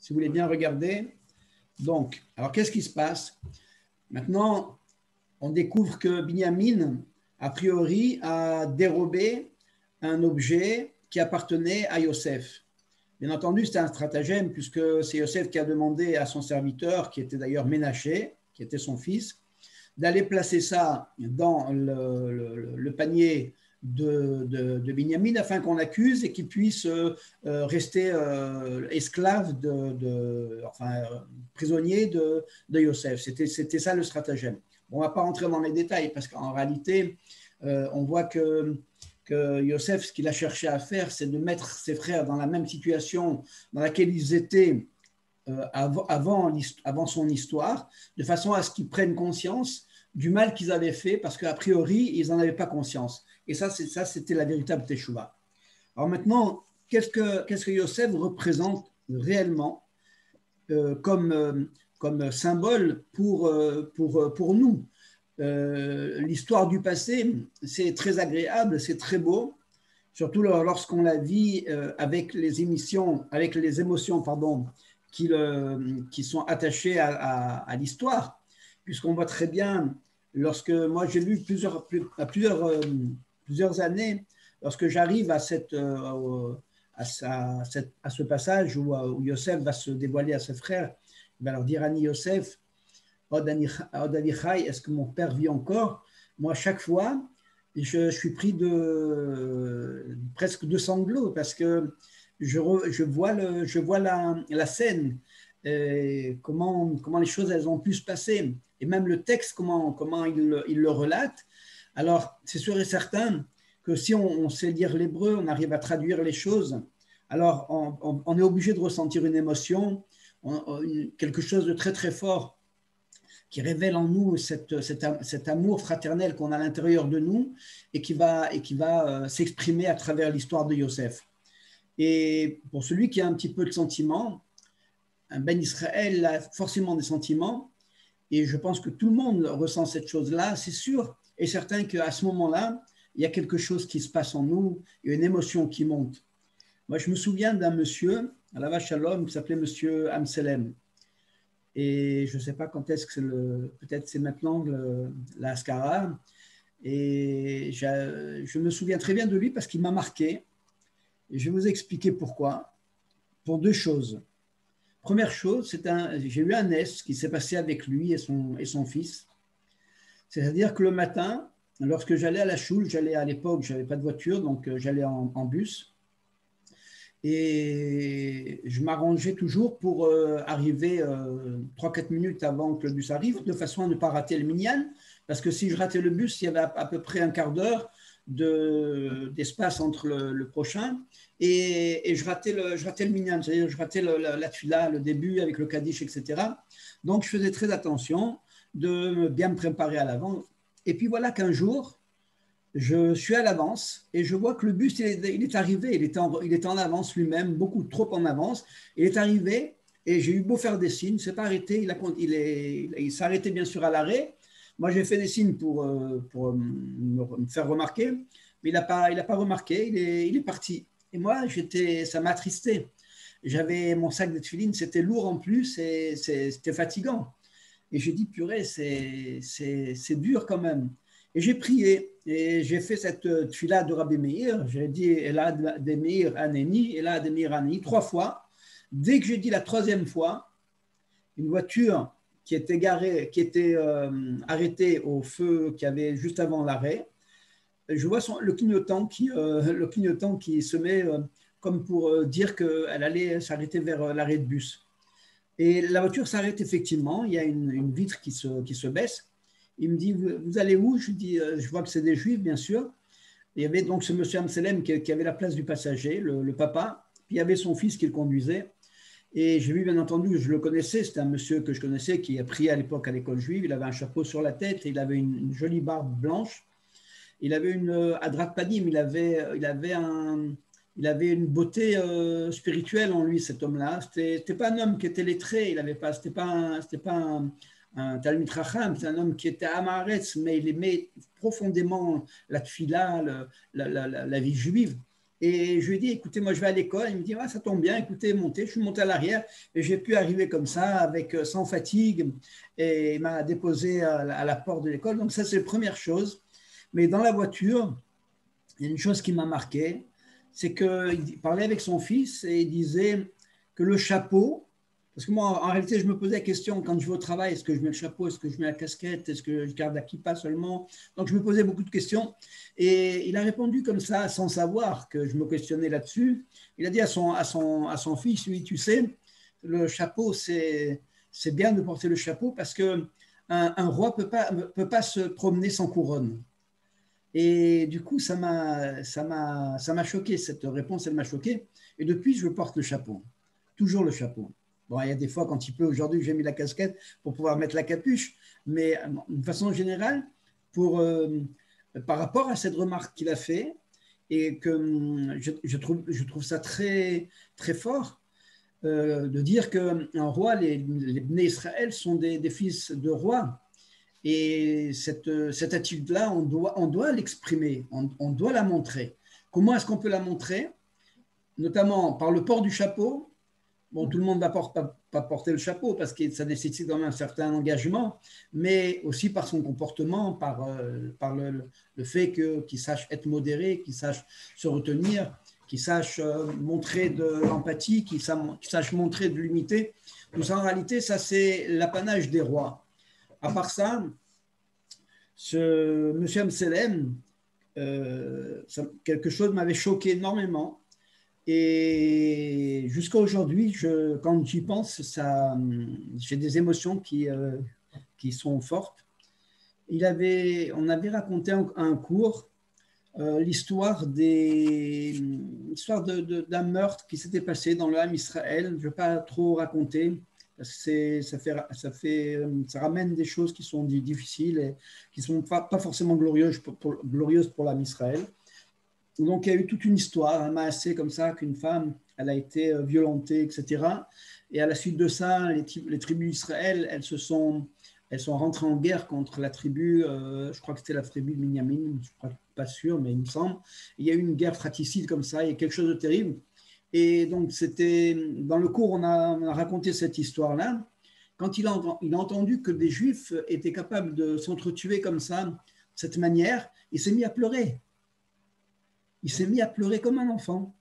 si vous voulez bien regarder. Donc, alors qu'est-ce qui se passe? Maintenant, on découvre que Binyamin, a priori, a dérobé un objet qui appartenait à Yosef. Bien entendu, c'était un stratagème, puisque c'est Yosef qui a demandé à son serviteur, qui était d'ailleurs Ménaché, qui était son fils, d'aller placer ça dans le panier de Binyamin afin qu'on l'accuse et qu'il puisse rester esclave, prisonnier de Yosef. C'était ça le stratagème. Bon, on ne va pas rentrer dans les détails parce qu'en réalité, on voit que Yosef, ce qu'il a cherché à faire, c'est de mettre ses frères dans la même situation dans laquelle ils étaient avant son histoire, de façon à ce qu'ils prennent conscience du mal qu'ils avaient fait, parce qu'a priori, ils n'en avaient pas conscience. Et ça, c'était la véritable teshuva. Alors maintenant, qu'est-ce que Yosef représente réellement comme symbole pour nous? L'histoire du passé, c'est très agréable, c'est très beau, surtout lorsqu'on la vit avec les émotions, qui sont attachées à l'histoire, puisqu'on voit très bien, lorsque moi j'ai lu plusieurs années, lorsque j'arrive à ce passage où Yosef va se dévoiler à ses frères, il va leur dire: Ani Yosef, Od Anichai, est-ce que mon père vit encore? Moi, chaque fois, je suis pris presque de sanglots parce que je vois la scène, comment les choses elles ont pu se passer, et même le texte, comment il le relate. Alors, c'est sûr et certain que si on sait lire l'hébreu, on arrive à traduire les choses, alors on est obligé de ressentir une émotion, quelque chose de très très fort qui révèle en nous cet amour fraternel qu'on a à l'intérieur de nous et qui va s'exprimer à travers l'histoire de Yosef. Et pour celui qui a un petit peu de sentiments, un Ben Israël a forcément des sentiments, et je pense que tout le monde ressent cette chose-là, c'est sûr et certain qu'à ce moment-là, il y a quelque chose qui se passe en nous, il y a une émotion qui monte. Moi, je me souviens d'un monsieur, à la Vache Shalom, qui s'appelait monsieur Amselem. Et je ne sais pas quand est-ce que peut-être c'est maintenant la Haskara. Et je me souviens très bien de lui parce qu'il m'a marqué. Et je vais vous expliquer pourquoi. Pour deux choses. Première chose, j'ai eu un NES qui s'est passé avec lui et son fils. C'est-à-dire que le matin, lorsque j'allais à la choule, à l'époque, je n'avais pas de voiture, donc j'allais en bus. Et je m'arrangeais toujours pour arriver 3-4 minutes avant que le bus arrive, de façon à ne pas rater le minyan, parce que si je ratais le bus, il y avait à peu près un quart d'heure d'espace entre le prochain, et je ratais le minyan, c'est-à-dire je ratais la tfila, le début avec le kaddish, etc. Donc je faisais très attention de bien me préparer à l'avance. Et puis voilà qu'un jour, je suis à l'avance et je vois que le bus, il est arrivé, il était en avance lui-même, beaucoup trop en avance. Il est arrivé et j'ai eu beau faire des signes, il ne s'est pas arrêté, il s'est arrêté bien sûr à l'arrêt. Moi, j'ai fait des signes pour me faire remarquer, mais il n'a pas remarqué, il est parti. Et moi, ça m'a attristé. J'avais mon sac de tefilines, c'était lourd en plus et c'était fatigant. Et j'ai dit, purée, c'est dur quand même. Et j'ai prié, et j'ai fait cette tfila de Rabbi Meir, j'ai dit Elad de Meir Aneni, Elad de Meir Aneni, 3 fois. Dès que j'ai dit la 3e fois, une voiture qui était arrêtée au feu qu'il y avait juste avant l'arrêt, je vois le clignotant qui se met comme pour dire qu'elle allait s'arrêter vers l'arrêt de bus. Et la voiture s'arrête effectivement, il y a une vitre qui se baisse. Il me dit, vous allez où? Je dis, je vois que c'est des Juifs, bien sûr. Il y avait donc ce monsieur Amselem qui avait la place du passager, le papa. Puis il y avait son fils qui le conduisait. Et j'ai vu, bien entendu, je le connaissais. C'était un monsieur que je connaissais qui a prié à l'époque à l'école juive. Il avait un chapeau sur la tête et il avait une jolie barbe blanche. Il avait une adrat padim, il avait une beauté spirituelle en lui, cet homme-là. C'était pas un homme qui était lettré, c'était pas un Talmid Chacham, c'est un homme qui était amaretz, mais il aimait profondément la tfila, la vie juive. Et je lui ai dit, écoutez, moi je vais à l'école. Il me dit, ah, ça tombe bien, écoutez, montez. Je suis monté à l'arrière et j'ai pu arriver comme ça, avec, sans fatigue. Et il m'a déposé à la porte de l'école. Donc ça, c'est la première chose. Mais dans la voiture, il y a une chose qui m'a marqué, c'est qu'il parlait avec son fils et il disait que le chapeau, parce que moi, en réalité, je me posais la question, quand je vais au travail, est-ce que je mets le chapeau, est-ce que je mets la casquette, est-ce que je garde la kippa seulement? Donc, je me posais beaucoup de questions. Et il a répondu comme ça, sans savoir que je me questionnais là-dessus. Il a dit à son fils, oui, tu sais, le chapeau, c'est bien de porter le chapeau parce qu'un roi ne peut pas se promener sans couronne. Et du coup, ça m'a choqué, cette réponse, elle m'a choqué. Et depuis, je porte le chapeau, toujours le chapeau. Bon, il y a des fois, quand il pleut, aujourd'hui, j'ai mis la casquette pour pouvoir mettre la capuche, mais de façon générale, par rapport à cette remarque qu'il a fait, et que je trouve ça très, très fort, de dire qu'un roi, les Bnei Israël sont des fils de rois. Et cette attitude-là, on doit l'exprimer, on doit la montrer. Comment est-ce qu'on peut la montrer? Notamment par le port du chapeau. Bon, tout le monde ne va pas porter le chapeau parce que ça nécessite quand même un certain engagement, mais aussi par son comportement, par le fait qu'il sache être modéré, qu'il sache se retenir, qu'il sache montrer de l'empathie, qu'il sache montrer de l'humilité. Tout ça, en réalité, ça, c'est l'apanage des rois. À part ça, ce monsieur Amselem, quelque chose m'avait choqué énormément. Et jusqu'à aujourd'hui, quand j'y pense, j'ai des émotions qui sont fortes. On avait raconté un cours l'histoire d'un meurtre qui s'était passé dans le Ham Israël. Je ne vais pas trop raconter, parce que ça ramène des choses qui sont difficiles et qui ne sont pas forcément glorieuses pour l'Am Israël. Donc, il y a eu toute une histoire, un maassé comme ça, qu'une femme, elle a été violentée, etc. Et à la suite de ça, les tribus d'Israël, elles sont rentrées en guerre contre la tribu, je crois que c'était la tribu de Binyamin, je ne suis pas sûr, mais il me semble. Il y a eu une guerre fratricide comme ça, il y a quelque chose de terrible. Et donc, dans le cours, on a raconté cette histoire-là. Quand il a entendu que des Juifs étaient capables de s'entretuer comme ça, de cette manière, il s'est mis à pleurer. Il s'est mis à pleurer comme un enfant.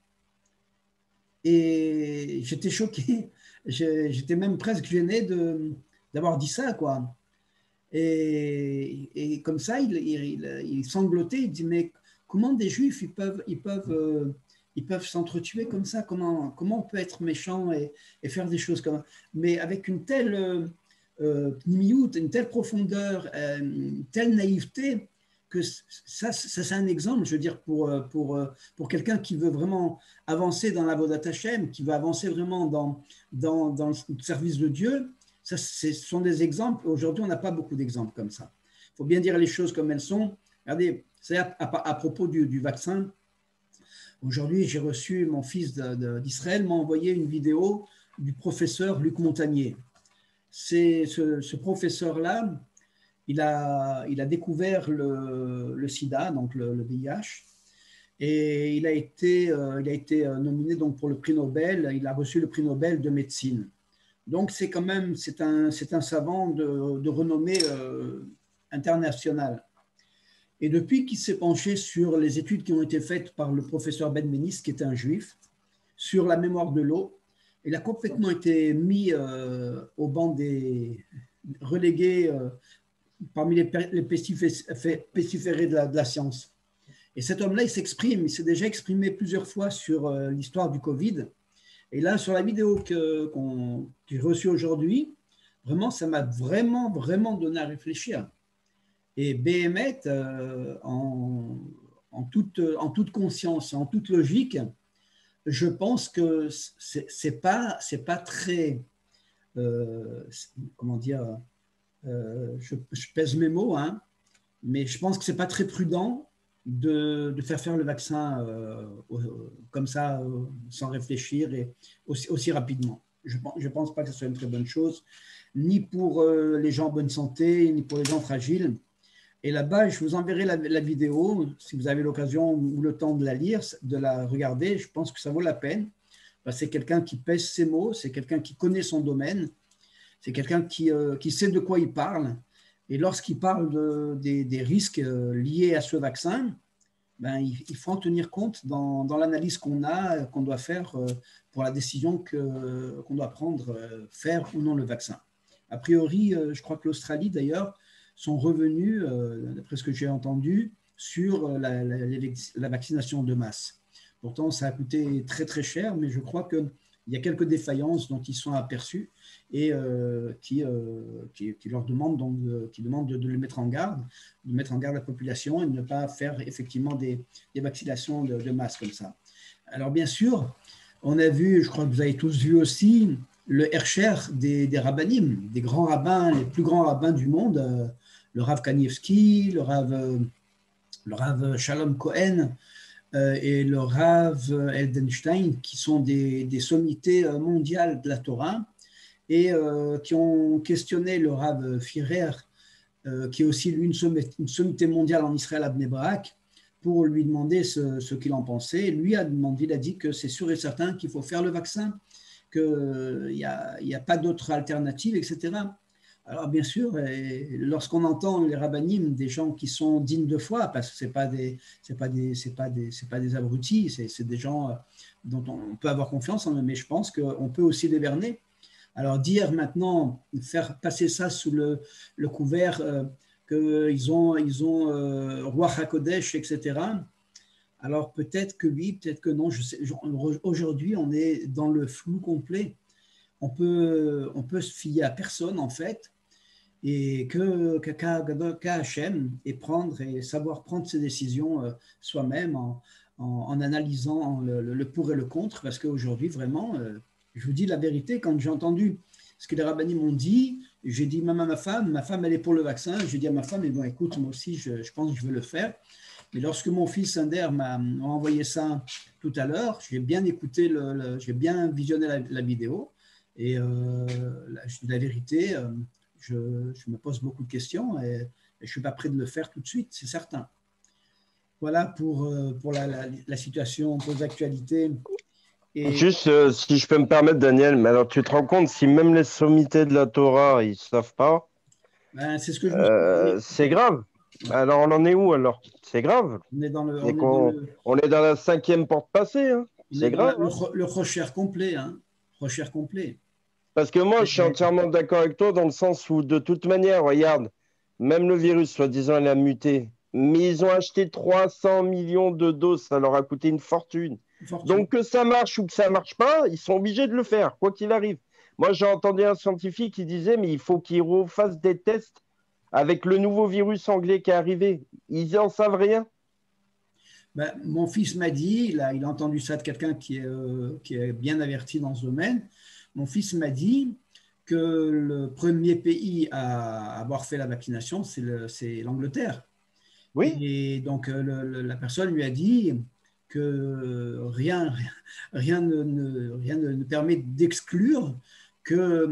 Et j'étais choqué. J'étais même presque gêné d'avoir dit ça, quoi. Et comme ça, il sanglotait. Il dit, mais comment des Juifs, ils peuvent s'entretuer comme ça? Comment on peut être méchant et faire des choses comme ça? Mais avec une telle une telle profondeur, une telle naïveté, que ça c'est un exemple, je veux dire, pour quelqu'un qui veut vraiment avancer dans la Avodat Hashem, qui veut avancer vraiment dans le service de Dieu. Ça, ce sont des exemples. Aujourd'hui, on n'a pas beaucoup d'exemples comme ça. Il faut bien dire les choses comme elles sont. Regardez, c'est à propos du vaccin. Aujourd'hui, j'ai reçu, mon fils d'Israël m'a envoyé une vidéo du professeur Luc Montagnier. C'est ce professeur-là, il a découvert le sida, donc le VIH, et il a été nominé donc pour le prix Nobel. Il a reçu le prix Nobel de médecine. Donc c'est un savant de renommée internationale. Et depuis qu'il s'est penché sur les études qui ont été faites par le professeur Ben Menis, qui est un juif, sur la mémoire de l'eau, il a complètement été mis au banc relégué parmi les pestiférés de la science. Et cet homme-là, il s'est déjà exprimé plusieurs fois sur l'histoire du Covid. Et là, sur la vidéo que j'ai reçue aujourd'hui, vraiment, ça m'a vraiment, vraiment donné à réfléchir. Et Béhémet, en toute conscience, en toute logique, je pense que c'est pas très, comment dire, je pèse mes mots, hein, mais je pense que c'est pas très prudent de faire le vaccin comme ça, sans réfléchir et aussi rapidement. Je pense pas que ce soit une très bonne chose, ni pour les gens en bonne santé, ni pour les gens fragiles. Et là-bas, je vous enverrai la vidéo, si vous avez l'occasion ou le temps de la lire, de la regarder. Je pense que ça vaut la peine. C'est quelqu'un qui pèse ses mots, c'est quelqu'un qui connaît son domaine, c'est quelqu'un qui sait de quoi il parle. Et lorsqu'il parle des risques liés à ce vaccin, il faut en tenir compte dans l'analyse qu'on doit faire pour la décision qu'on doit prendre, faire ou non le vaccin. A priori, je crois que l'Australie, d'ailleurs, sont revenus, d'après ce que j'ai entendu, sur la vaccination de masse. Pourtant, ça a coûté très, très cher, mais je crois qu'il y a quelques défaillances dont ils sont aperçus et qui leur demandent, qui demandent de les mettre en garde, de mettre en garde la population et de ne pas faire effectivement des vaccinations de masse comme ça. Alors, bien sûr, on a vu, je crois que vous avez tous vu aussi, le Hersher des rabbinim, des grands rabbins, les plus grands rabbins du monde, le Rav Kanievski, le Rav Shalom Cohen et le Rav Eldenstein, qui sont des sommités mondiales de la Torah et qui ont questionné le Rav Firer, qui est aussi lui une sommité mondiale en Israël à Bnei Brak, pour lui demander ce qu'il en pensait. Lui a dit que c'est sûr et certain qu'il faut faire le vaccin, qu'il n'y a pas d'autre alternative, etc. Alors bien sûr, lorsqu'on entend les rabbinim, des gens qui sont dignes de foi, parce que c'est pas des abrutis, c'est des gens dont on peut avoir confiance en eux, mais je pense qu'on peut aussi les berner. Alors dire maintenant, faire passer ça sous le couvert qu'ils ont Roi HaKodesh, etc. Alors peut-être que oui, peut-être que non. Aujourd'hui, on est dans le flou complet. On peut se fier à personne en fait, et qu'à Hachem et savoir prendre ses décisions soi-même en analysant le pour et le contre, parce qu'aujourd'hui vraiment, je vous dis la vérité, quand j'ai entendu ce que les rabbinim m'ont dit, j'ai dit même à ma femme elle est pour le vaccin, j'ai dit à ma femme, bon écoute, moi aussi je pense que je veux le faire. Mais lorsque mon fils Sander m'a envoyé ça tout à l'heure, j'ai bien écouté, j'ai bien visionné la vidéo. Et la vérité, je me pose beaucoup de questions et je ne suis pas prêt de le faire tout de suite, c'est certain. Voilà pour la situation, pour l'actualité. Et Juste, si je peux me permettre, Daniel, mais alors tu te rends compte, si même les sommités de la Torah, ils ne savent pas, c'est ce que je me suis dit. c'est grave. Alors on en est où alors? C'est grave. On est dans le, C'est qu'on on est dans la cinquième porte passée, hein. on est C'est dans grave, hein. le recherche complet, hein, recherche complet. Parce que moi, je suis entièrement d'accord avec toi dans le sens où, de toute manière, regarde, même le virus, soi-disant, il a muté. Mais ils ont acheté 300 millions de doses, ça leur a coûté une fortune. Fortune. Donc, que ça marche ou que ça marche pas, ils sont obligés de le faire, quoi qu'il arrive. Moi, j'ai entendu un scientifique qui disait, mais il faut qu'ils refassent des tests avec le nouveau virus anglais qui est arrivé. Ils n'en savent rien. Mon fils m'a dit, il a entendu ça de quelqu'un qui est bien averti dans ce domaine. Mon fils m'a dit que le premier pays à avoir fait la vaccination, c'est l'Angleterre. Oui, Et donc, la personne lui a dit que rien ne permet d'exclure que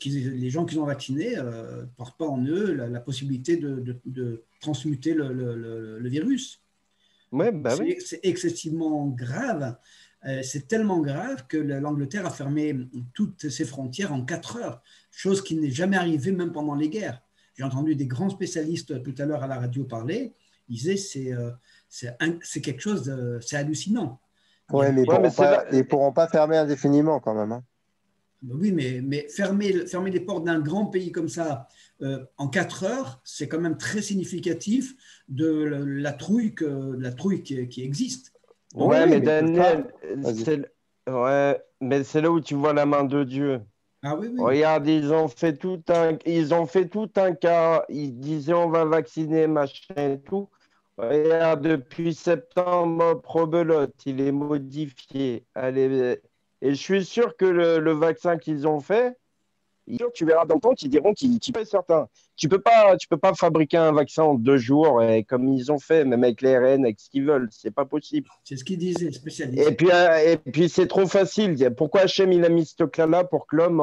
les gens qui sont vaccinés ne portent pas en eux la possibilité de transmuter le virus. ouais, bah oui. C'est excessivement grave. C'est tellement grave que l'Angleterre a fermé toutes ses frontières en 4 heures, chose qui n'est jamais arrivée même pendant les guerres. J'ai entendu des grands spécialistes tout à l'heure à la radio parler, ils disaient c'est quelque chose c'est hallucinant. Ouais, mais Ouais, mais c'est là. ils pourront pas fermer indéfiniment quand même, hein. Oui, mais fermer les portes d'un grand pays comme ça en 4 heures, c'est quand même très significatif de la trouille qui existe. Donc, Ouais, Oui, mais mais ce Daniel, sera. Vas-y. ouais, mais c'est là où tu vois la main de Dieu. ah oui, oui. Regarde, ils ont fait tout un cas. Ils disaient on va vacciner, machin et tout. Regarde, depuis septembre, Probelote, il est modifié. Allez, et je suis sûr que le vaccin qu'ils ont fait, tu verras dans le temps qu'ils diront qu'ils peuvent être certains. Tu peux pas fabriquer un vaccin en 2 jours, comme ils ont fait, même avec les RN, avec ce qu'ils veulent. C'est pas possible. C'est ce qu'il disait, spécialiste. Et puis c'est trop facile. Pourquoi Hachem il a mis ce truc-là pour que l'homme,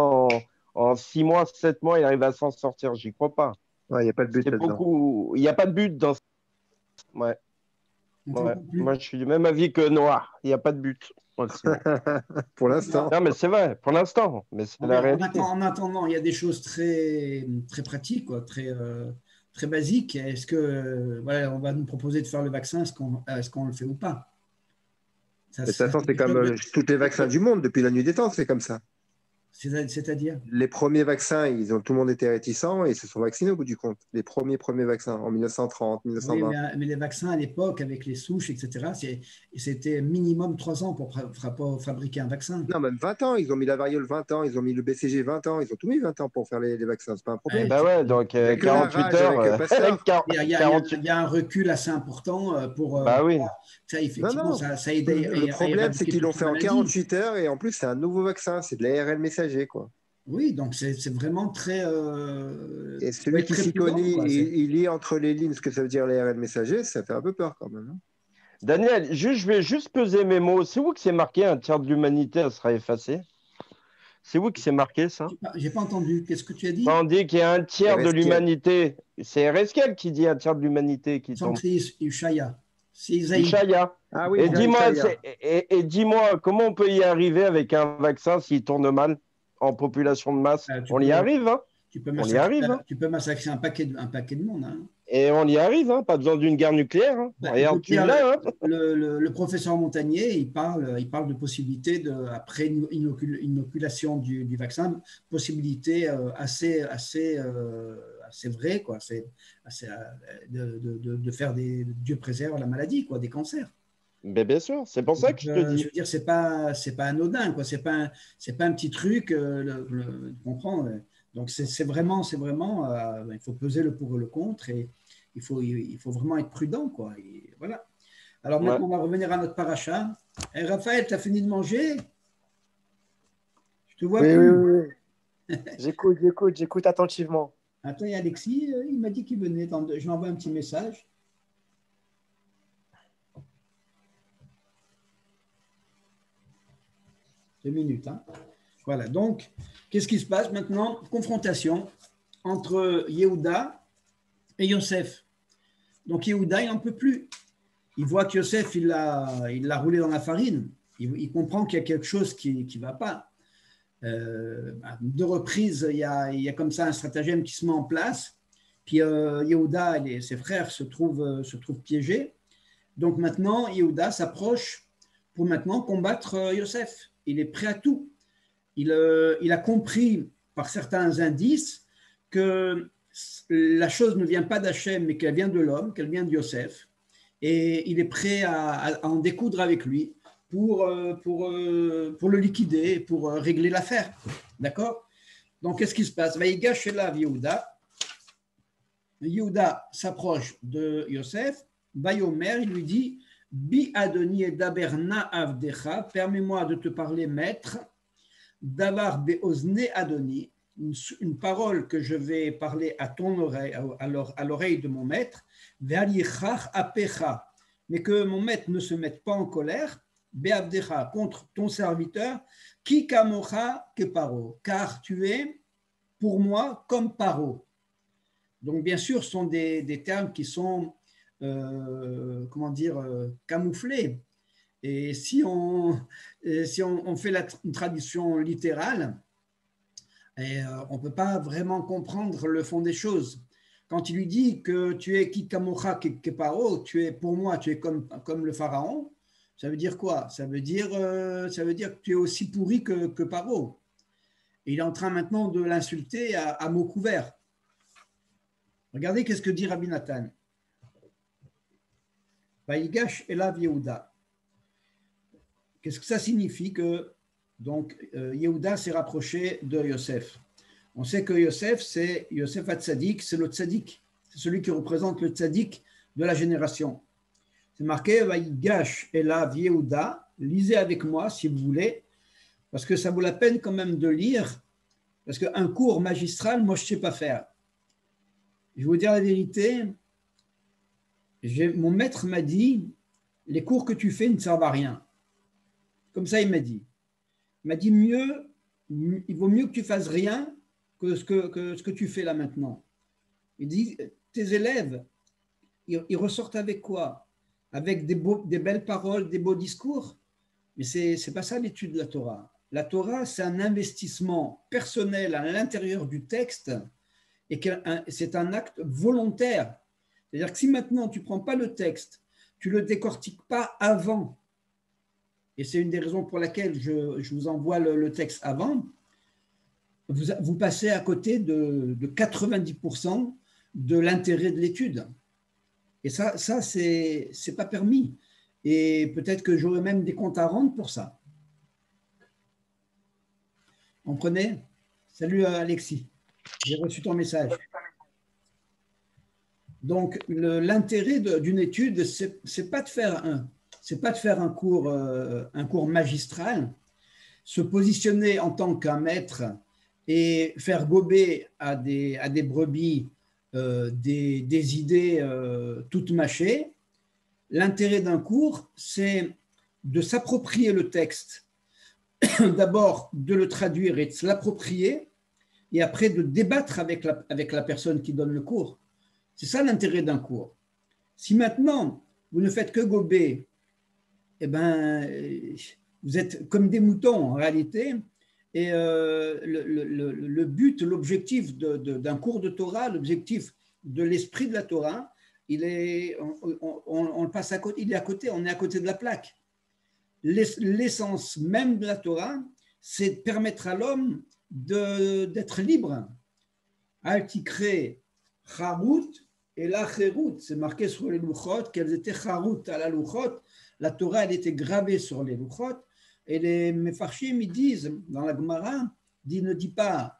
en 6 mois, 7 mois, il arrive à s'en sortir? J'y crois pas. Ouais, il n'y a pas de but C'est là-dedans. beaucoup. Il n'y a pas de but dans. Ouais, On ouais. t'entend plus. Moi, je suis du même avis que Noir. Il n'y a pas de but. Aussi. Pour l'instant. Non, mais c'est vrai, pour l'instant. Mais c'est la réalité. En attendant, il y a des choses très, très pratiques, quoi, très, très basiques. Est-ce que, voilà, on va nous proposer de faire le vaccin, est-ce qu'on le fait ou pas? Mais de toute façon, c'est comme tous les vaccins du monde, depuis la nuit des temps, c'est comme ça. C'est-à-dire? Les premiers vaccins, tout le monde était réticent et ils se sont vaccinés au bout du compte. Les premiers vaccins en 1930, Oui, 1920. mais les vaccins à l'époque, avec les souches, etc., c'était minimum 3 ans pour fabriquer un vaccin. Non, même 20 ans. Ils ont mis la variole 20 ans, ils ont mis le BCG 20 ans, ils ont tout mis 20 ans pour faire les vaccins. C'est pas un Eh problème. Ouais, ben ouais, donc Il n'y a que la 48 rage heures. avec Pasteur. 48. il y a un recul assez important Bah oui. ça, Non, effectivement, non. ça aide Le à problème, c'est éradiquer qu'ils l'ont toute fait la en maladie. 48 heures et en plus, c'est un nouveau vaccin. C'est de l'ARN messager, quoi. Oui, donc c'est vraiment très. Et Faut celui être qui très s'y prudent, connaît, quoi. il lit entre les lignes ce que ça veut dire l'ARN messager, ça fait un peu peur quand même, hein. Daniel, je vais juste peser mes mots. C'est où que c'est marqué un tiers de l'humanité elle sera effacée? C'est où que c'est marqué ça? J'ai pas entendu. Qu'est-ce que tu as dit? Quand on dit qu'il y a un tiers de Eresquiel. l'humanité, c'est Eresquiel qui dit un tiers de l'humanité qui tombe. Centré Ishaya. C'est Isaïe. Ishaya. Ah oui, Et dis-moi, Ishaïa. dis-moi, comment on peut y arriver avec un vaccin s'il tourne mal en population de masse? Tu On y peux, arrive, hein? On y arrive, hein? tu peux massacrer un paquet de monde, hein. Et on y arrive, hein? Pas besoin d'une guerre nucléaire, hein? Ben, je veux Regarde, tu dire, l'as, hein? le professeur Montagnier, il parle de possibilité après inoculation du vaccin, possibilité assez vraie, quoi, de faire Dieu préserve la maladie, quoi, des cancers. Mais bien sûr, c'est pour ça que je te Je dis. veux dire, c'est pas anodin, quoi. C'est pas un petit truc, tu comprends. Donc c'est vraiment, il faut peser le pour et le contre et il faut vraiment être prudent, quoi. Et voilà. Alors Ouais. maintenant, on va revenir à notre paracha. Et Raphaël, tu as fini de manger? Je te vois Oui, oui, plus. oui, oui. J'écoute attentivement. Attends, il y a Alexis, il m'a dit qu'il venait. Attends, je lui envoie un petit message. Deux minutes, hein. Voilà, donc, qu'est-ce qui se passe maintenant? Confrontation entre Yehuda et Yosef. Donc Yehuda, il n'en peut plus. Il voit que Yosef, il l'a roulé dans la farine. Il comprend qu'il y a quelque chose qui ne va pas. De reprises, il y a comme ça un stratagème qui se met en place. Puis Yehuda et ses frères se trouvent piégés. Donc maintenant, Yehuda s'approche pour maintenant combattre Yosef. Il est prêt à tout. Il a compris par certains indices que la chose ne vient pas d'Hachem, mais qu'elle vient de l'homme, qu'elle vient de Yosef. Et il est prêt à en découdre avec lui pour le liquider, pour régler l'affaire. D'accord? Donc, qu'est-ce qui se passe? Vaïgash Elav Yehuda. Yehuda s'approche de Yosef. Vayomer, il lui dit Bi Adoni et Daberna Avdecha, permets-moi de te parler, maître. Davar Beozne Adoni, une parole que je vais parler à ton oreille, à l'oreille de mon maître. Ve'alichach apecha, mais que mon maître ne se mette pas en colère. Be'avdecha, contre ton serviteur. Ki kamocha ke paro, car tu es pour moi comme paro. Donc, bien sûr, ce sont des termes qui sont, camouflés. Et si on fait une traduction littérale, on ne peut pas vraiment comprendre le fond des choses. Quand il lui dit que tu es kikamocha keparo, tu es pour moi, tu es comme le pharaon, ça veut dire quoi? Ça veut dire que tu es aussi pourri que Paro. Et il est en train maintenant de l'insulter à mots couverts. Regardez qu'est-ce que dit Rabbi Nathan. Vaïgash Elav Yehuda. Qu'est-ce que ça signifie que donc Yehuda s'est rapproché de Yosef? On sait que Yosef, c'est Yosef Hatzadik, c'est le tzaddik, c'est celui qui représente le tzaddik de la génération. C'est marqué Vaïgash Elav Yehuda. Lisez avec moi si vous voulez, parce que ça vaut la peine quand même de lire, parce qu'un cours magistral, moi je ne sais pas faire. Je vais vous dire la vérité, mon maître m'a dit, les cours que tu fais ne servent à rien. Comme ça, il m'a dit. Il m'a dit, il vaut mieux que tu fasses rien que ce que tu fais là maintenant. Il dit, tes élèves, ils ressortent avec quoi? Avec des belles paroles, des beaux discours? Mais ce n'est pas ça l'étude de la Torah. La Torah, c'est un investissement personnel à l'intérieur du texte et c'est un acte volontaire. C'est-à-dire que si maintenant tu ne prends pas le texte, tu ne le décortiques pas avant, et c'est une des raisons pour laquelle je vous envoie le texte avant, vous passez à côté de 90% de l'intérêt de l'étude. Et ça c'est pas permis. Et peut-être que j'aurai même des comptes à rendre pour ça. On prenait? Salut Alexis, j'ai reçu ton message. Donc, l'intérêt d'une étude, c'est pas de faire un cours magistral, se positionner en tant qu'un maître et faire gober à des brebis des idées toutes mâchées. L'intérêt d'un cours, c'est de s'approprier le texte, d'abord de le traduire et de se l'approprier, et après de débattre avec la personne qui donne le cours. C'est ça l'intérêt d'un cours. Si maintenant, vous ne faites que gober, eh ben, vous êtes comme des moutons en réalité, et le but, l'objectif d'un cours de Torah, l'objectif de l'esprit de la Torah, on passe à côté, on est à côté de la plaque. L'essence même de la Torah, c'est de permettre à l'homme d'être libre. Al-Tikré, Charut et la Cherut, c'est marqué sur les louchot qu'elles étaient Charut à la louchot. La Torah, elle était gravée sur les louchot. Et les Mefarshim, ils disent, dans la Gemara, ne dit pas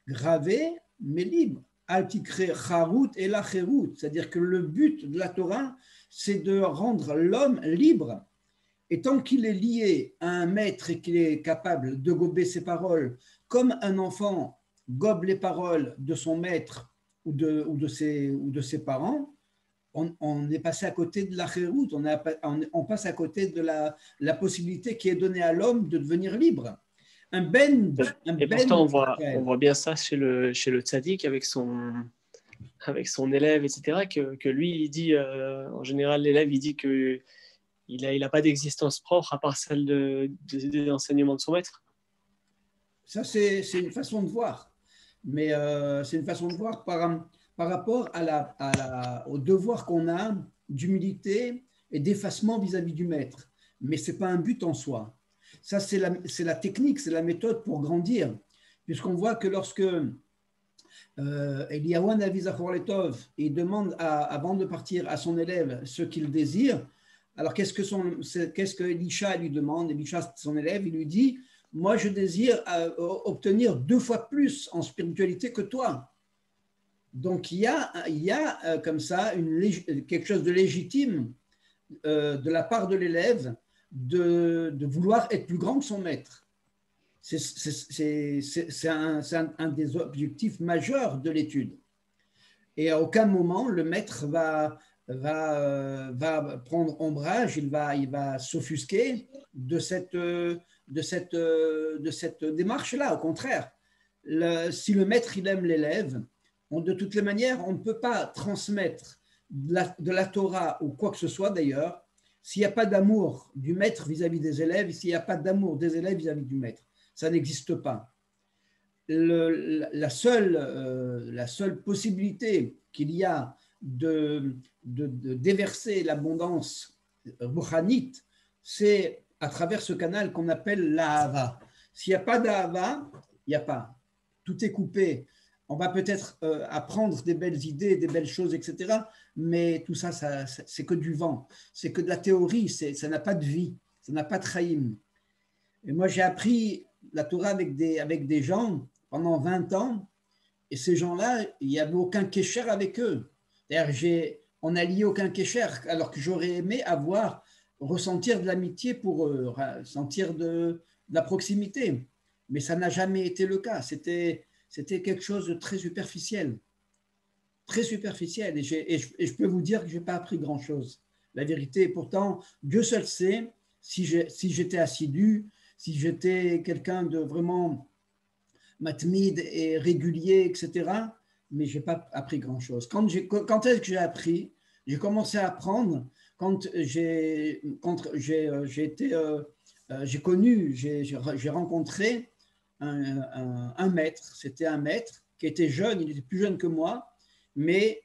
gravé, mais libre. Al-Tikré, Charut et la Cherut. C'est-à-dire que le but de la Torah, c'est de rendre l'homme libre. Et tant qu'il est lié à un maître et qu'il est capable de gober ses paroles, comme un enfant gobe les paroles de son maître ou de ses parents, on est passé à côté de la chéroute, on passe à côté de la possibilité qui est donnée à l'homme de devenir libre. Pourtant, on voit bien ça chez le tzaddik avec son élève, etc., que lui, il dit, en général, l'élève, il dit qu'il n'a pas d'existence propre à part celle de l'enseignement de son maître. Ça, c'est une façon de voir. Mais c'est une façon de voir par rapport au devoir qu'on a d'humilité et d'effacement vis-à-vis du maître. Mais ce n'est pas un but en soi. Ça, c'est la technique, c'est la méthode pour grandir. Puisqu'on voit que lorsque Eliyahu Hanavi Zachor Letov, il demande avant de partir à son élève ce qu'il désire, alors qu'est-ce que Elisha lui demande? Elisha, son élève, il lui dit: moi, je désire obtenir 2 fois plus en spiritualité que toi. Donc, il y a comme ça quelque chose de légitime de la part de l'élève de vouloir être plus grand que son maître. C'est un des objectifs majeurs de l'étude. Et à aucun moment, le maître va prendre ombrage, il va s'offusquer de cette démarche-là. Au contraire, si le maître il aime l'élève, de toutes les manières, on ne peut pas transmettre de la Torah ou quoi que ce soit d'ailleurs s'il n'y a pas d'amour du maître vis-à-vis des élèves, s'il n'y a pas d'amour des élèves vis-à-vis du maître. Ça n'existe pas. La seule possibilité qu'il y a de déverser l'abondance rouhanite, c'est à travers ce canal qu'on appelle l'ahava. S'il n'y a pas d'ahava, il n'y a pas. Tout est coupé. On va peut-être apprendre des belles idées, des belles choses, etc. Mais tout ça, c'est que du vent. C'est que de la théorie. Ça n'a pas de vie. Ça n'a pas de chaïm. Et moi, j'ai appris la Torah avec des gens pendant 20 ans. Et ces gens-là, il n'y avait aucun kécher avec eux. D'ailleurs, on n'a lié aucun kécher, alors que j'aurais aimé ressentir de l'amitié pour eux, sentir de la proximité. Mais ça n'a jamais été le cas. C'était quelque chose de très superficiel. Très superficiel. Et je peux vous dire que je n'ai pas appris grand-chose. La vérité, pourtant, Dieu seul sait si j'étais assidu, si j'étais quelqu'un de vraiment matmide et régulier, etc. mais je n'ai pas appris grand-chose. Quand est-ce que j'ai appris? J'ai commencé à apprendre quand j'ai rencontré un maître. C'était un maître qui était jeune, il était plus jeune que moi, mais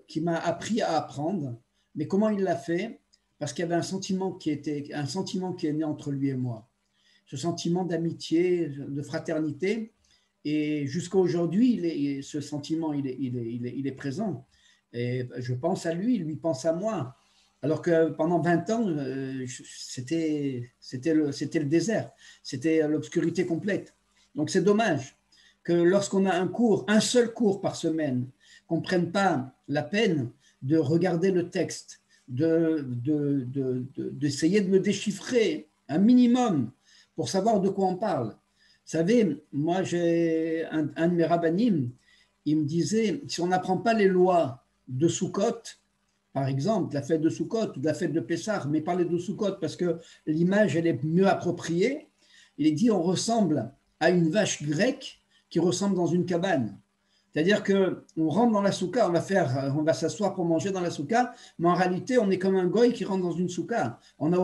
qui m'a appris à apprendre. Mais comment il l'a fait? Parce qu'il y avait un sentiment qui est né entre lui et moi. Ce sentiment d'amitié, de fraternité. Et jusqu'à aujourd'hui, ce sentiment, il est présent. Et je pense à lui, lui pense à moi. Alors que pendant 20 ans, c'était le désert, c'était l'obscurité complète. Donc c'est dommage que lorsqu'on a un seul cours par semaine, qu'on ne prenne pas la peine de regarder le texte, d'essayer de le déchiffrer un minimum pour savoir de quoi on parle. Vous savez, moi j'ai un de mes rabbinim, il me disait, si on n'apprend pas les lois de Sukkot, par exemple, la fête de Sukkot ou de la fête de Pessah, mais parler de Sukkot parce que l'image elle est mieux appropriée, il dit on ressemble à une vache grecque qui ressemble dans une cabane. C'est-à-dire qu'on rentre dans la soukha, on va s'asseoir pour manger dans la soukha, mais en réalité, on est comme un goy qui rentre dans une soukha. On n'a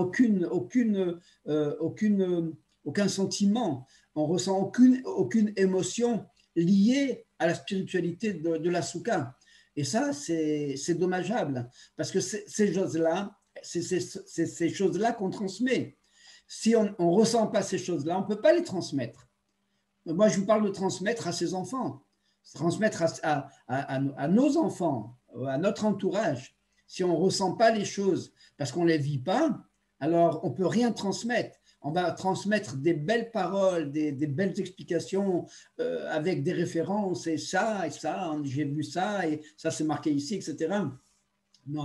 aucun sentiment, on ressent aucune émotion liée à la spiritualité de la soukha. Et ça, c'est dommageable, parce que ces choses-là, c'est ces choses-là qu'on transmet. Si on ne ressent pas ces choses-là, on ne peut pas les transmettre. Moi, je vous parle de transmettre à ses enfants, transmettre à nos enfants, à notre entourage. Si on ne ressent pas les choses parce qu'on ne les vit pas, alors on ne peut rien transmettre. On va transmettre des belles paroles, des belles explications avec des références, et ça, j'ai vu ça, et ça c'est marqué ici, etc. Mais en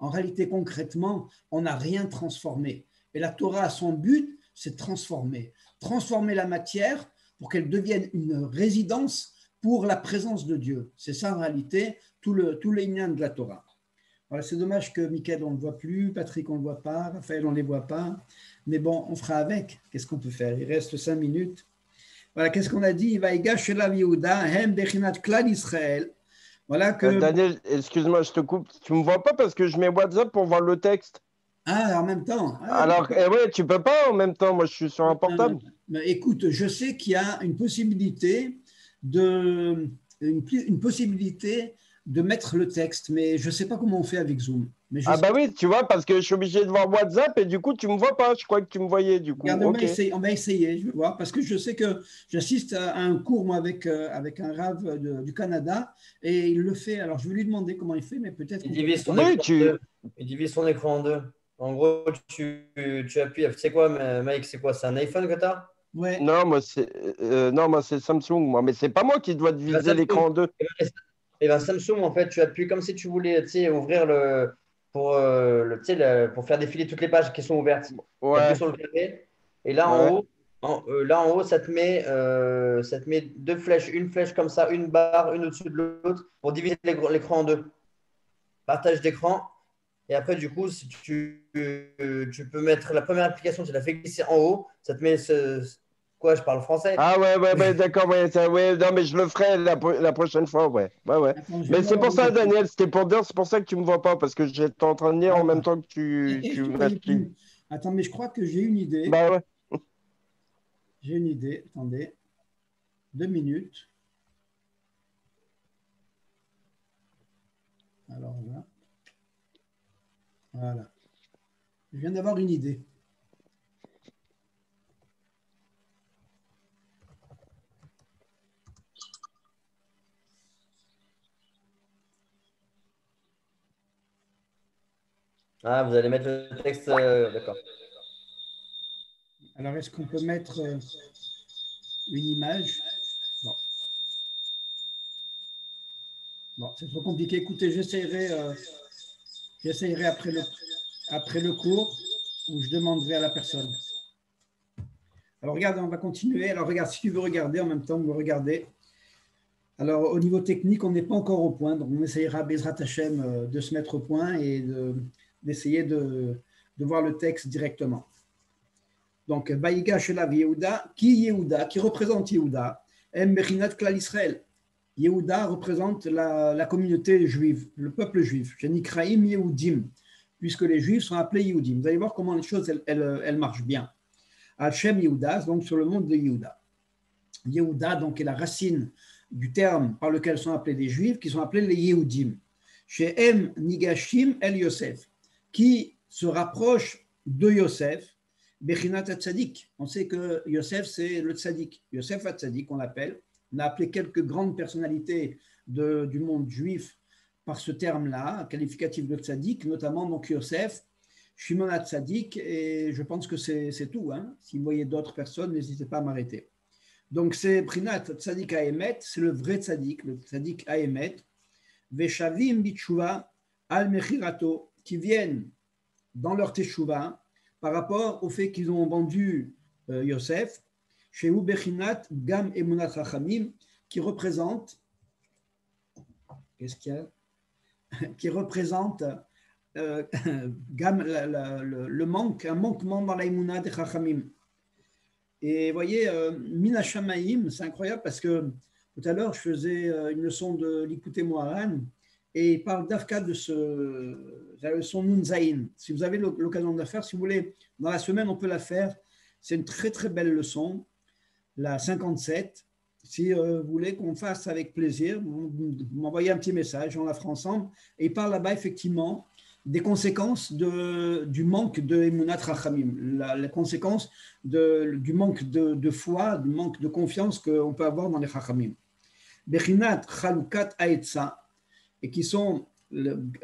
réalité, concrètement, on n'a rien transformé. Et la Torah a son but, c'est transformer la matière pour qu'elle devienne une résidence pour la présence de Dieu. C'est ça en réalité tout l'Inyan de la Torah. Voilà, c'est dommage que Mickaël on ne le voit plus, Patrick on ne le voit pas, Raphaël on ne les voit pas, mais bon, on fera avec. Qu'est-ce qu'on peut faire? Il reste 5 minutes. Voilà, qu'est-ce qu'on a dit? Vaïgash Elav Yehuda, Hem Bechinat Klal Israël. Voilà que... Daniel, excuse-moi, je te coupe. Tu ne me vois pas parce que je mets WhatsApp pour voir le texte. Ah, en même temps. Alors, ouais, tu peux pas en même temps. Moi, je suis sur un portable. Écoute, je sais qu'il y a une possibilité de mettre le texte, mais je ne sais pas comment on fait avec Zoom. Mais bah oui, tu vois, parce que je suis obligé de voir WhatsApp et du coup, tu ne me vois pas. Je crois que tu me voyais du coup. Regarde, on va essayer, je vais voir, parce que je sais que j'assiste à un cours moi, avec un rave du Canada et il le fait. Alors, je vais lui demander comment il fait, mais peut-être... Il divise son écran en deux. En gros, tu appuies. Tu sais quoi, Mike, c'est quoi? C'est un iPhone que tu as? Ouais. Non, moi, c'est Samsung, moi. Mais c'est pas moi qui dois diviser l'écran en deux. Et bien, Samsung, en fait, tu appuies comme si tu voulais ouvrir pour faire défiler toutes les pages qui sont ouvertes. Ouais. Tu appuies sur le carré. Et là, en haut, ça te met deux flèches. Une flèche comme ça, une barre, une au-dessus de l'autre pour diviser l'écran en deux. Partage d'écran. Et après, du coup, si tu peux mettre la première application, tu la fais glisser en haut. Ça te met Quoi, je parle français? Ah ouais, d'accord, non, mais je le ferai la prochaine fois, ouais. Attends, mais c'est pour ça, Daniel, c'était pour dire, c'est pour ça que tu me vois pas, parce que j'étais en train de lire en même temps que tu m'expliques. Attends, mais je crois que j'ai une idée. Bah ouais. J'ai une idée, attendez. 2 minutes. Alors là. Voilà. Je viens d'avoir une idée. Ah, vous allez mettre le texte, d'accord. Alors, est-ce qu'on peut mettre une image? Bon, c'est trop compliqué. Écoutez, j'essayerai après le cours où je demanderai à la personne. Alors, regarde, on va continuer. Alors, regarde, si tu veux regarder en même temps, vous regardez. Alors, au niveau technique, on n'est pas encore au point. Donc, on essayera, Bezrat Hashem, de se mettre au point et d'essayer de voir le texte directement. Donc, Vaïga Shelav Yehuda, qui représente Yehuda, Em Bechinat Klal Israël. Yehuda représente la communauté juive, le peuple juif. Shenikraim Yehudim, puisque les juifs sont appelés Yehudim. Vous allez voir comment les choses elles marchent bien. Hachem Yehuda, donc sur le monde de Yehuda. Yehuda, donc, est la racine du terme par lequel sont appelés les juifs, qui sont appelés les Yehudim. Shehem Nigashim El Yosef, qui se rapproche de Yosef, Bechinat Tzadik. On sait que Yosef, c'est le Tzadik. Yosef Tzadik, on l'appelle. On a appelé quelques grandes personnalités du monde juif par ce terme-là, qualificatif de Tzadik, notamment donc Yosef, Shimon Tzadik, et je pense que c'est tout. Hein. Si vous voyez d'autres personnes, n'hésitez pas à m'arrêter. Donc c'est Prinat Tzadik Haemet, c'est le vrai Tzadik, le Tzadik Haemet, Veshavim Bitshuva Al Mechirato, qui viennent dans leur Teshuva par rapport au fait qu'ils ont vendu Yosef, chez Bechinat Gam Emunat Chachamim, qui représente, qu'est-ce qu'il y a, qui représente Gam, le manque, un manquement dans la Emunat des Chachamim. Et vous voyez, Mina Shamaim, c'est incroyable parce que tout à l'heure, je faisais une leçon de l'Ikouté Moharan et il parle d'Afka de la leçon Nunzaïn. Si vous avez l'occasion de la faire, si vous voulez, dans la semaine, on peut la faire. C'est une très très belle leçon, la 57. Si vous voulez qu'on fasse avec plaisir, vous m'envoyez un petit message, on la fera ensemble. Et il parle là-bas effectivement des conséquences du manque de Emunat Rachamim, la conséquence du manque de foi, du manque de confiance qu'on peut avoir dans les Rachamim. Bechinat Chalukat Aetza, et qui sont,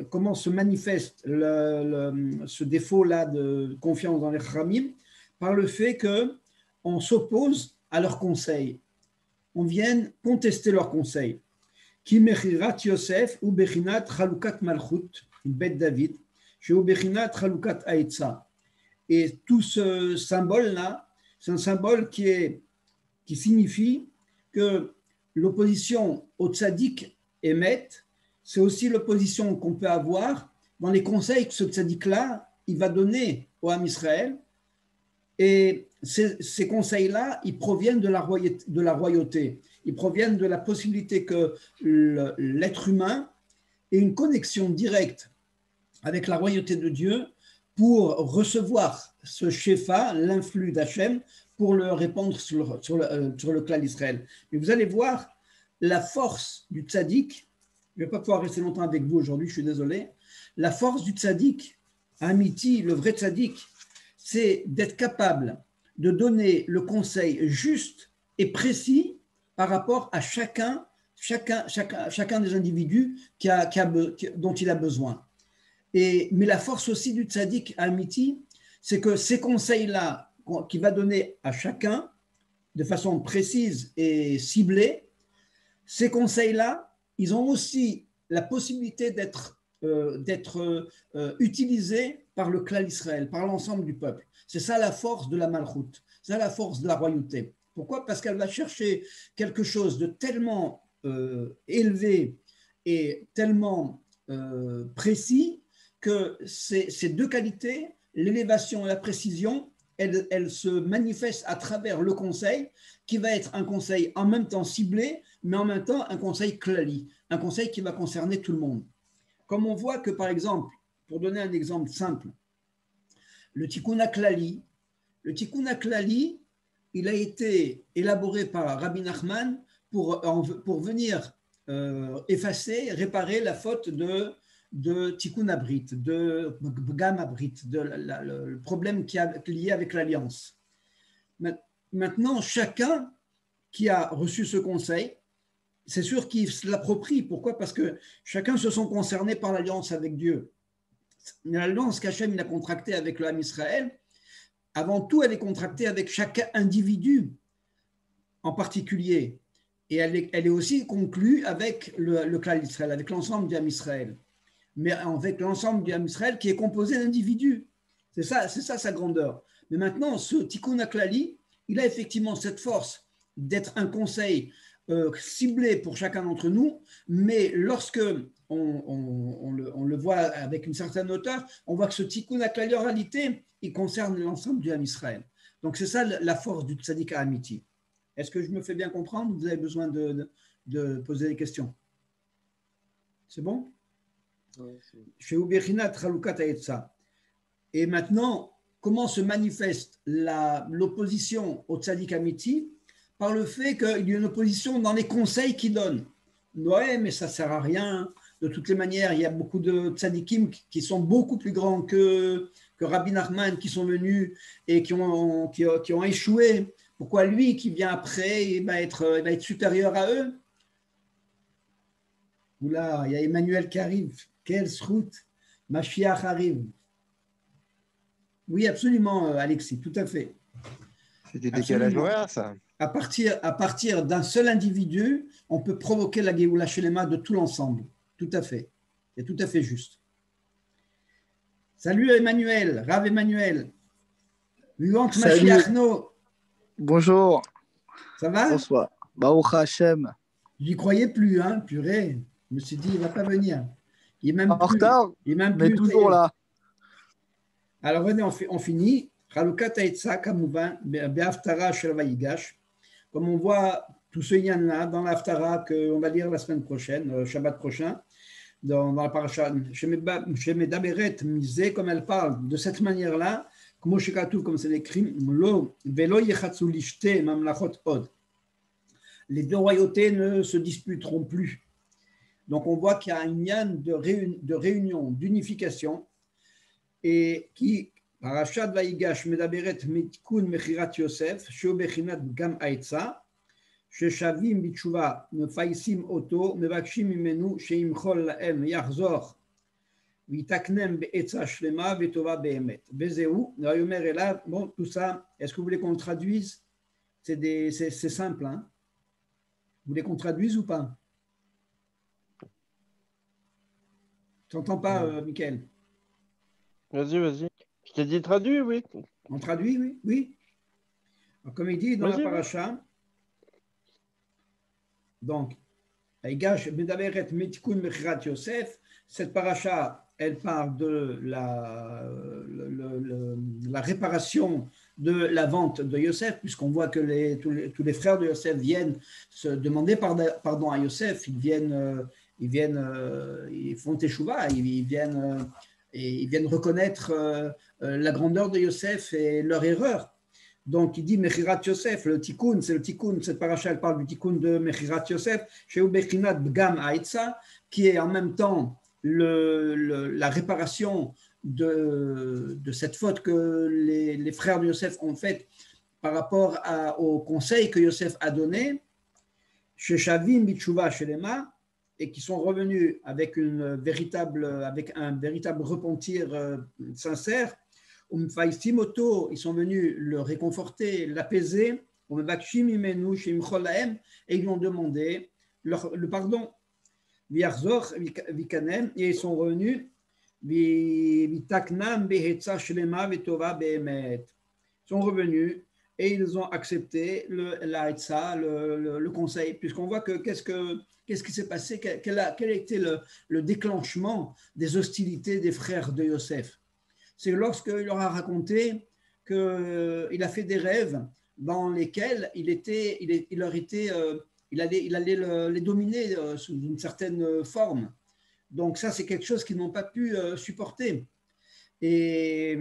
comment se manifeste ce défaut-là de confiance dans les Rachamim, par le fait qu'on s'oppose à leurs conseils. On vient contester leurs conseils. Ki mechirat Yosef ou Bechinat Chalukat Malchut, une bête David, chez Bechinat Chalukat Aetza. Et tout ce symbole-là, c'est un symbole qui signifie que l'opposition au tzaddik émet, c'est aussi l'opposition qu'on peut avoir dans les conseils que ce tzaddik-là, il va donner au Ham Israël. Et ces conseils-là, ils proviennent de la royauté. Ils proviennent de la possibilité que l'être humain ait une connexion directe avec la royauté de Dieu pour recevoir ce shefa, l'influx d'Hachem, pour le répandre sur le clan d'Israël. Mais vous allez voir la force du tzaddik. Je ne vais pas pouvoir rester longtemps avec vous aujourd'hui, je suis désolé. La force du tzaddik, Amiti, le vrai tzaddik, c'est d'être capable de donner le conseil juste et précis par rapport à chacun des individus dont il a besoin. Mais la force aussi du tzaddik Amiti, c'est que ces conseils-là qu'il va donner à chacun de façon précise et ciblée, ces conseils-là, ils ont aussi la possibilité d'être utilisés par le clan d'Israël, par l'ensemble du peuple. C'est ça la force de la Malchut, c'est ça la force de la royauté. Pourquoi ? Parce qu'elle va chercher quelque chose de tellement élevé et tellement précis que ces deux qualités, l'élévation et la précision, elles se manifestent à travers le conseil, qui va être un conseil en même temps ciblé, mais en même temps un conseil klali, un conseil qui va concerner tout le monde. Comme on voit que, par exemple, pour donner un exemple simple, le Tikkun HaKlali, il a été élaboré par Rabbi Nachman pour venir effacer, réparer la faute de Tikkun Abrit, de Gam Abrit, le problème qui est lié avec l'alliance. Maintenant, chacun qui a reçu ce conseil, c'est sûr qu'il se l'approprie. Pourquoi ? Parce que chacun se sent concerné par l'alliance avec Dieu. L'alliance qu'Hachem a contractée avec le Ham Israël, avant tout, elle est contractée avec chaque individu en particulier. Et elle est aussi conclue avec le clan d'Israël, avec l'ensemble du Ham Israël. Mais avec l'ensemble du Ham Israël qui est composé d'individus. C'est ça sa grandeur. Mais maintenant, ce Tikkun HaKlali, il a effectivement cette force d'être un conseil ciblé pour chacun d'entre nous, mais lorsque on le voit avec une certaine hauteur, on voit que ce Tikkun HaKlali, en réalité, il concerne l'ensemble du Ham Israël. Donc c'est ça la force du Tzaddik Amiti. Est-ce que je me fais bien comprendre? Vous avez besoin de poser des questions. C'est bon? Chez Ubechinat Chalukat Haetza. Et maintenant, comment se manifeste l'opposition au tzaddik amiti? Par le fait qu'il y a une opposition dans les conseils qu'il donne. Ouais, mais ça ne sert à rien. De toutes les manières, il y a beaucoup de tzaddikim qui sont beaucoup plus grands que Rabbi Nachman, qui sont venus et qui ont échoué. Pourquoi lui, qui vient après, il va être supérieur à eux? Oula, il y a Emmanuel qui arrive. Quelle route. Mashiach arrive. Oui, absolument, Alexis, tout à fait. C'est des décalages horaires, ça. À partir d'un seul individu, on peut provoquer la Géoula Shelema de tout l'ensemble. Tout à fait. C'est tout à fait juste. Salut Emmanuel, Rav Emmanuel. Vivante Mashiachno. Bonjour. Ça va? Bonsoir. Baruch Hashem. Je n'y croyais plus, hein, purée. Je me suis dit, il ne va pas venir. Il est même en retard, mais plus, toujours là. Alors venez, on finit. Chalukat Haetza, Kamouvan, Be'aftara Shel Vayigash. Comme on voit tout ce lien-là dans l'Aftara qu'on va lire la semaine prochaine, Shabbat prochain, dans la paracha, chez Medaberet Mizé, comme elle parle de cette manière-là, comme c'est écrit, Lo Velo Yechatsu Lishte Mamlachot Od. Les deux royautés ne se disputeront plus. Donc on voit qu'il y a un lien de réunion, d'unification, et qui, parachat Vayigash Medaberet Mitkun Mechirat Yosef, Sheo Bechinat Gam Haetza, Sheshavim Bitshuva Mefaisim Oto, Mevakshim Imenu, Sheimchol Laem Yachzor, Vitaknem Be'etza Shlema, Vetova Be'emet. Bezeu, Rayomer Elav, bon, tout ça, est-ce que vous voulez qu'on le traduise? C'est simple, hein? Vous voulez qu'on traduise ou pas? Tu n'entends pas, Michael? Vas-y. Je t'ai dit traduit, oui. On traduit, oui. Oui. Alors, comme il dit dans la paracha, donc, cette paracha, elle parle de la réparation de la vente de Yosef, puisqu'on voit que tous les frères de Yosef viennent se demander pardon à Yosef, ils font teshuva, ils viennent reconnaître la grandeur de Yosef et leur erreur. Donc il dit Mechirat Yosef, le tikkun, c'est le tikkun, cette paracha elle parle du tikkun de Mechirat Yosef, chez Ubechinat Bgam Haetza, qui est en même temps la réparation de cette faute que les frères de Yosef ont faite par rapport au conseil que Yosef a donné, chez Shavim Bitshuva Shelema, et qui sont revenus avec un véritable repentir sincère. Ils sont venus le réconforter, l'apaiser, et ils lui ont demandé le pardon. Et ils sont revenus. Ils sont revenus et ils ont accepté le conseil, puisqu'on voit que qu'est-ce qui s'est passé, quel a été le déclenchement des hostilités des frères de Yosef. C'est lorsqu'il leur a raconté qu'il a fait des rêves dans lesquels il allait les dominer sous une certaine forme. Donc ça, c'est quelque chose qu'ils n'ont pas pu supporter. Et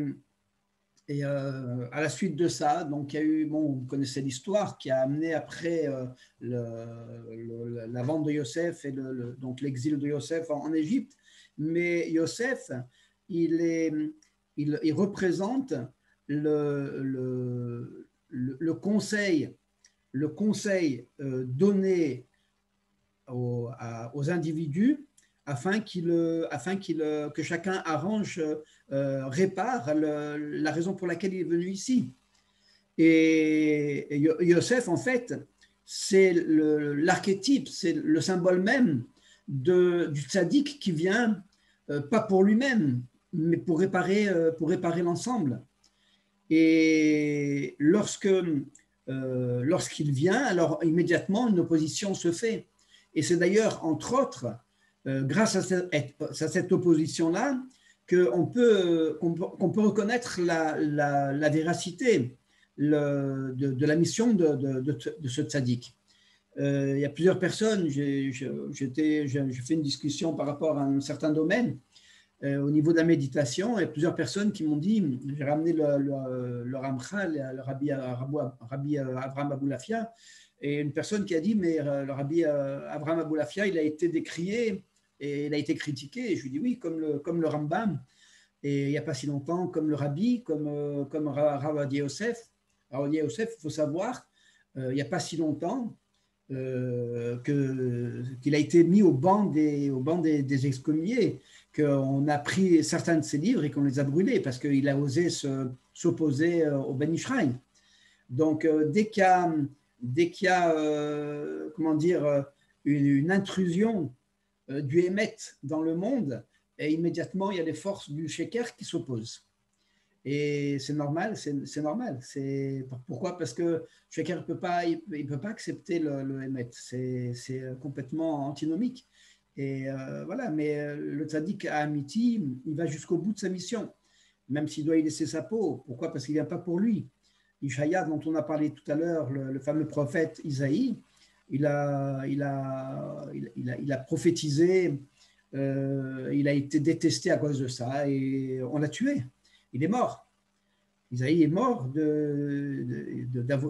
à la suite de ça, donc il y a eu, vous connaissez l'histoire qui a amené après la vente de Yosef et donc l'exil de Yosef en Égypte. Mais Yosef, il représente le conseil donné aux individus afin que chacun arrange, répare la raison pour laquelle il est venu ici. Et Yosef, en fait, c'est l'archétype, c'est le symbole même du tzaddik qui vient, pas pour lui-même, mais pour réparer l'ensemble. Et lorsqu'il vient, alors immédiatement une opposition se fait. Et c'est d'ailleurs, entre autres, grâce à cette opposition-là, qu'on peut reconnaître la véracité de la mission de ce tzaddik. Il y a plusieurs personnes, j'ai fait une discussion par rapport à un certain domaine au niveau de la méditation, et plusieurs personnes qui m'ont dit, j'ai ramené le Ramchal, le Rabbi Avraham Aboulafia, et une personne qui a dit, mais le Rabbi Avraham Aboulafia, il a été décrié et il a été critiqué. Et je lui dis oui, comme le Rambam, et il n'y a pas si longtemps, comme le Rabbi, comme Rav Ovadia Yosef. Rav Ovadia Yosef, il faut savoir, il n'y a pas si longtemps, qu'il a été mis au banc des excommuniés, qu'on a pris certains de ses livres et qu'on les a brûlés parce qu'il a osé s'opposer au Ben Ishraï. Donc, dès qu'il y a comment dire, une intrusion du Hémet dans le monde, et immédiatement, il y a les forces du Sheker qui s'opposent. Et c'est normal, c'est normal. Pourquoi? Parce que Sheker ne peut pas accepter le Hémet. C'est complètement antinomique. Et voilà, mais le tzaddik à Amiti, il va jusqu'au bout de sa mission, même s'il doit y laisser sa peau. Pourquoi? Parce qu'il ne vient pas pour lui. Ishaïa, dont on a parlé tout à l'heure, le fameux prophète Isaïe, il a prophétisé, il a été détesté à cause de ça et on l'a tué. Il est mort. Isaïe est mort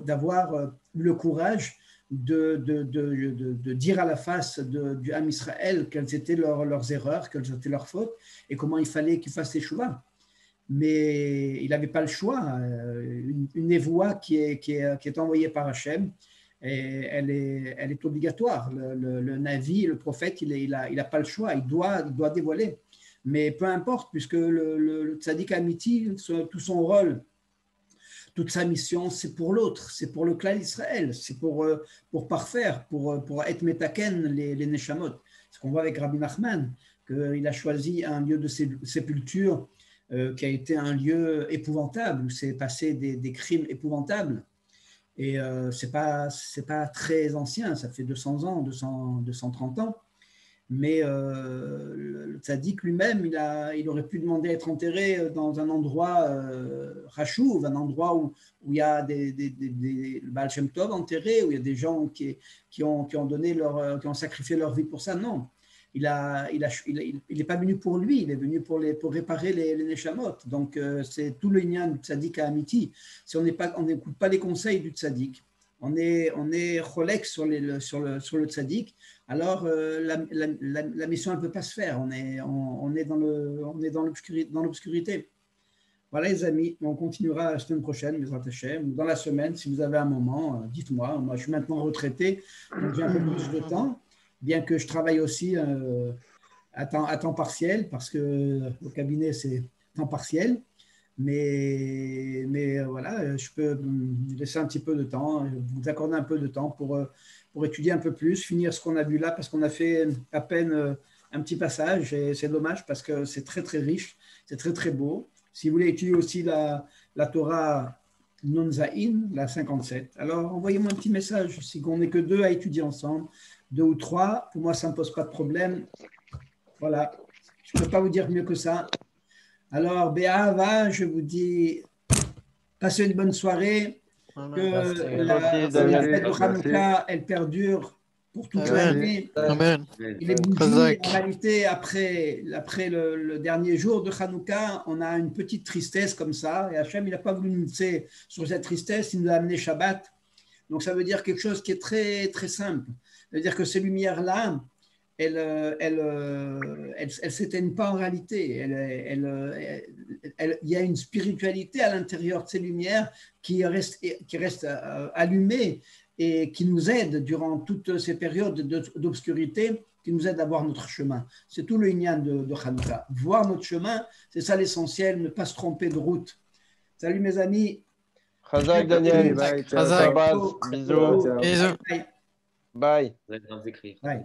d'avoir eu le courage de dire à la face du Ham Israël quelles étaient leurs erreurs, quelles étaient leurs fautes et comment il fallait qu'ils fassent teshuva. Mais il n'avait pas le choix. Une névoie qui est envoyée par Hachem, et elle est obligatoire. Le Navi, le prophète, il a pas le choix. Il doit dévoiler. Mais peu importe, puisque le tzaddik Amiti, tout son rôle, toute sa mission, c'est pour l'autre, c'est pour le clan d'Israël, c'est pour parfaire, pour être metaken les neshamot. Ce qu'on voit avec Rabbi Nachman, qu'il a choisi un lieu de sépulture qui a été un lieu épouvantable, où s'est passé des crimes épouvantables. Et c'est pas très ancien, ça fait 200 ans, 230 ans. Mais le tzaddik lui-même, il aurait pu demander à être enterré dans un endroit rachouv, un endroit où il y a des Baal Shem Tov enterrés, où il y a des gens qui ont sacrifié leur vie pour ça. Non, il n'est pas venu pour lui, il est venu pour réparer les neshamot. Donc c'est tout le lien du tzaddik à Amiti. Si on n'écoute pas les conseils du tzaddik, on est cholek sur le tzaddik, alors la mission ne peut pas se faire. On est dans l'obscurité. Voilà les amis, on continuera la semaine prochaine, Bezrat Hashem. Dans la semaine, si vous avez un moment, dites-moi. Moi, je suis maintenant retraité, donc j'ai un peu plus de temps, bien que je travaille aussi à temps partiel, parce que au cabinet, c'est temps partiel. Mais voilà, je peux laisser un petit peu de temps, vous accorder un peu de temps pour étudier un peu plus, finir ce qu'on a vu là, parce qu'on a fait à peine un petit passage, et c'est dommage parce que c'est très très riche, c'est très très beau. Si vous voulez étudier aussi la Torah Nun Zaïn, la 57, alors envoyez-moi un petit message, si on n'est que deux à étudier ensemble, 2 ou 3, pour moi ça ne me pose pas de problème. Voilà, je ne peux pas vous dire mieux que ça. Alors, Béava, je vous dis, passez une bonne soirée, que la fête de Hanouka, elle perdure pour toute l'année. Amen. Il est bougie, en réalité, après le dernier jour de Hanouka, on a une petite tristesse comme ça, et Hachem, il n'a pas voulu nous laisser sur cette tristesse, il nous a amené Shabbat. Donc, ça veut dire quelque chose qui est très, très simple. Ça veut dire que ces lumières-là, elles s'éteignent pas en réalité. Il y a une spiritualité à l'intérieur de ces lumières qui reste allumée et qui nous aide durant toutes ces périodes d'obscurité, qui nous aide à voir notre chemin. C'est tout le inyan de Hanouka. Voir notre chemin, c'est ça l'essentiel, ne pas se tromper de route. Salut mes amis. Chazak Daniel. Chazak. Bisous. Bisous. Bye. Vous allez nous écrire. Bye.